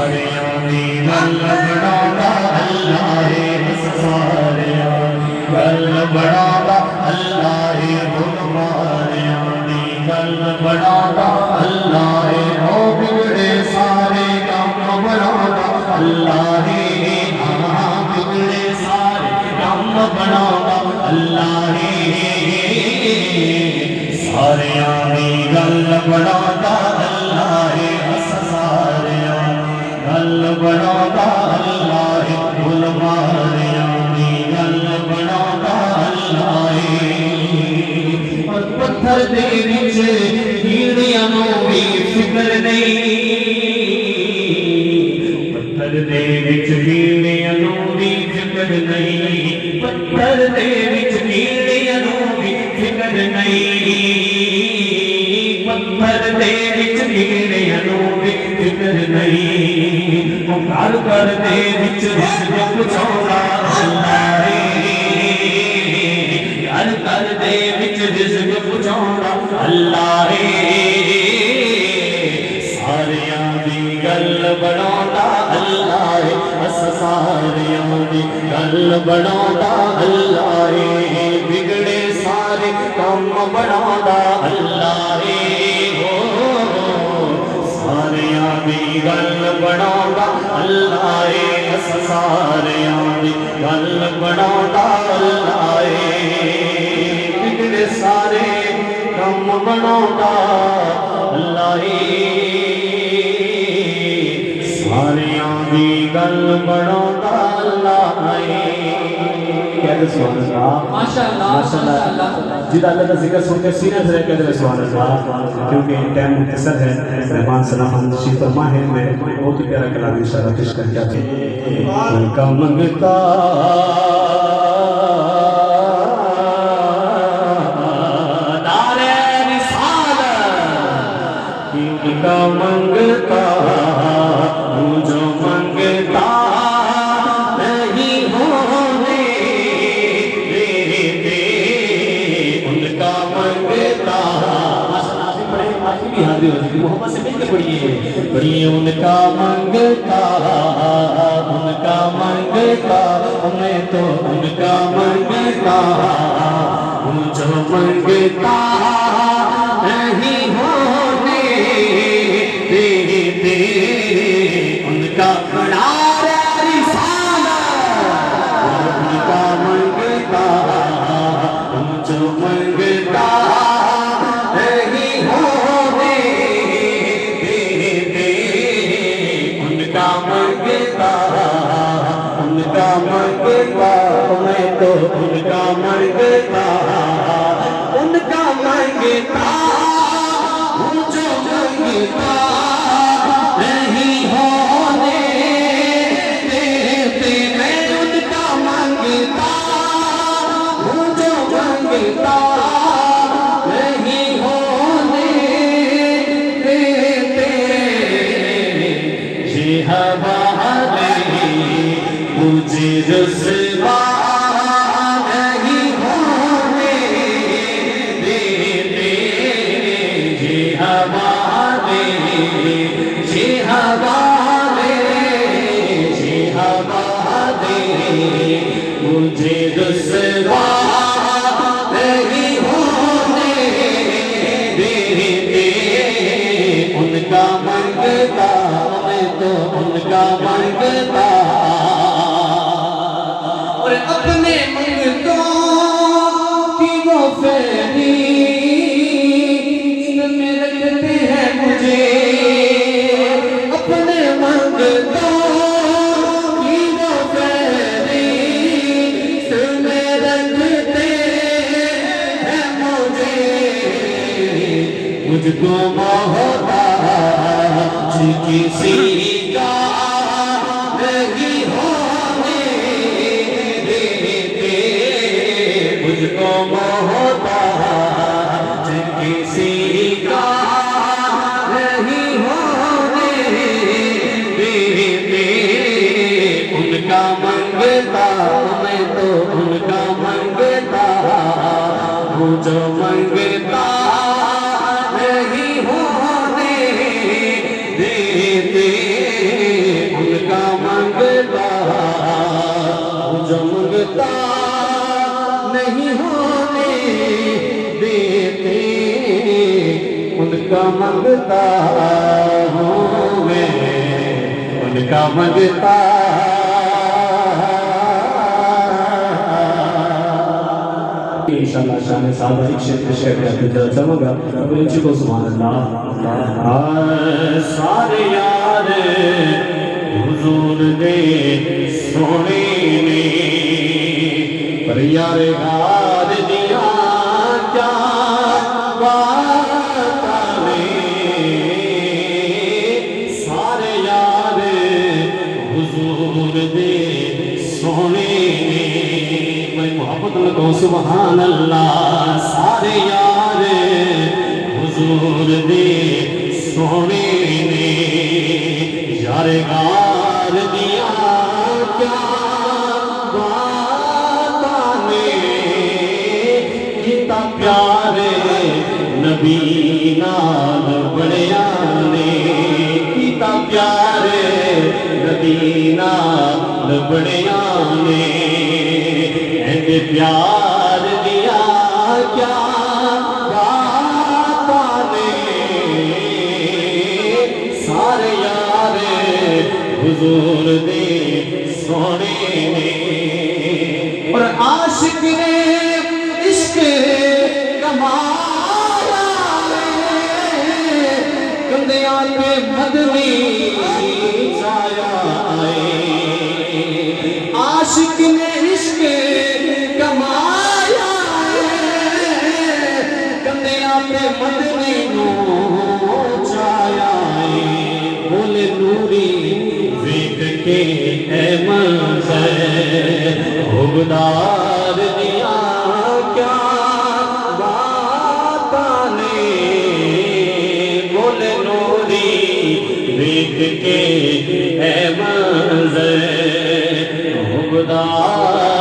ساریاں دی گل بناوندا اللہ ہے ساریاں دی گل بناوندا اللہ ہے ظلماریاں دی گل بناوندا اللہ ہے او بگڑے سارے کم بناوندا اللہ ہے بگڑے سارے کم بناوندا اللہ ہے ساریاں دی گل بناوندا اللہ ہے ساریاں گل بناوندا اللہ ہے ظلماریاں دی گل بناوندا اللہ ہے پتھر دے وچ کیڑیاں نوں وی فکر نہیں پتھر دے وچ کیڑیاں نوں وی فکر نہیں پتھر دے وچ کیڑیاں نوں وی فکر نہیں پتھر دے وچ کیڑیاں نوں وی فکر نہیں او گھر گھر دے وچ رزق پہنچاوندا اللہ ہے ہر گھر دے وچ رزق پہنچاوندا اللہ ہے ساریاں دی گل بناوندا اللہ ہے ساریاں دی گل بناوندا اللہ ہے بگڑے سارے کم بناوندا اللہ ہے ساریاں دی گل بناوندا اللہ ہے ساریاں دی گل بناوندا اللہ ہے بگڑے سارے کم بناوندا اللہ ہے ساریاں دی گل بناوندا اللہ ہے کہتے سبحان اللہ ماشاءاللہ ماشاءاللہ جدا اللہ کا ذکر سن کے سینے سے کہتے ہیں سبحان اللہ کیونکہ ٹائم مختصر ہے مہمان سلام تشریف فرما ہے میں بہت ہی پیارا کلام انشاءاللہ پیش کر کے آتے ہیں ان کا منگتا کا منگتا جو منگتا نہیں ہونے دیتے ان کا منگتا محمد سے مل کے پڑھیے ان کا منگتا میں تو ان کا منگتا جو منگتا نہیں ہونے ان کا بڑا رسالہ ان کا منگتا جو منگتا نہیں ہونے ان کا منگتا میں تو ان کا منگتا جو منگتا نہیں ہونے دیتے میں ان کا منگتا جو منگتا نہیں ہونے دیتے یہ ہوا مجھے رسوا نہیں ہونے دیتے یہ ہوا مجھے رسوا نہیں ہونے دیتے ان کا منگتا میں تو ان کا منگتا اور اپنے منگتوں کی وہ فہرست میں رکھتے ہیں مجھے اپنے منگتوں مجھ کو محتاج کسی کا نہیں ہونے دیتے مجھ کو محتاج کسی کا نہیں ہونے دیتے ان کا منگتا میں تو ان کا منگتا ہوں جو منگتا نہیں ہونے دیتے کا منگتا جو منگتا نہیں ہونے دیتے ان کا منگتا ہوں میں ان کا منگتا انشاءاللہ شان صاحب ایک شعر کرتے چلا چلوں گا ان کو سبحان اللہ سارے یار حضور دے سونے نے پر یار غار دیا کیا بات سارے یار حضور دے سونے میں محبت لگو سبحان اللہ سارے یار حضور دے سونے نے یار غار دیا کیا بات کتا پیارے نبی نال بڑیا نے کتا پیارے نبی نال بڑیا نے ایندے پیار دیا کیا بات سارے یار حضور دے سونے نے اور عاشق نے عشق کمایا کندیاں پہ مدنی جایا عاشق نے عشق کمایا کندیاں پہ مدنی نو جایا بولے نوری ویک کے اے منظر حبدار دیا کیا بات بولے نوری ویک کے اے منظر حبدار